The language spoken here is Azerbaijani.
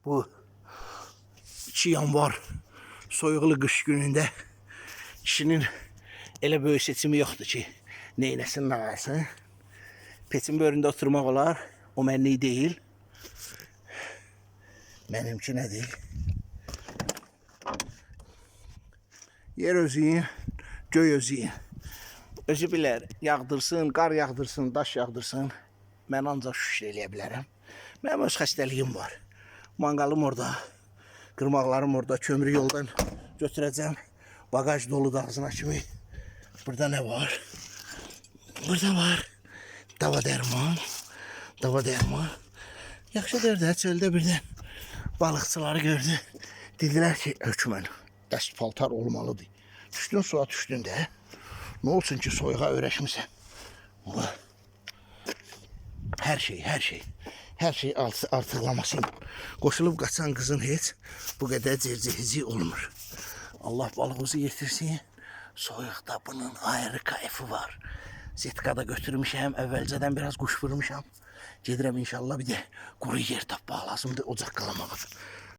Bu 2 yanvar soyuqlu qış günündə kişinin elə böyük seçimi yoxdur ki, neynəsin, nə alsın. Peçin böründə oturmaq olar, o mənlik deyil. Mənimki nədir? Yer özüyün, göy özüyün. Özü bilər, yağdırsın, qar yağdırsın, daş yağdırsın. Mən ancaq şükür eləyə bilərəm. Mənim öz xəstəliyim var. Manqalım orada, qırmaqlarım orada, kömürü yoldan götürəcəm. Bagaj dolu ağzına kimi. Burada nə var? Burada var. Dava dərman. Dava dərman. Yaxşıdır da, çöldə birdən balıqçıları gördü. Dedilər ki, hökmən, dəst paltar olmalıdır. Düşdün suya düşdün də. Nə olsun ki, soyuğa öyrəşmirsən. Hər şey artıqlaması ilə. Qoşulub qaçan qızın heç bu qədər cərcəhici olmur. Allah balığımızı yetirsin. Soyuqda bunun ayrı kayfı var. Zetkada götürmüşəm, əvvəlcədən biraz quş vurmuşam. Gedirəm inşallah bir də quru yer tapmaq lazımdır ocaq qalamağa.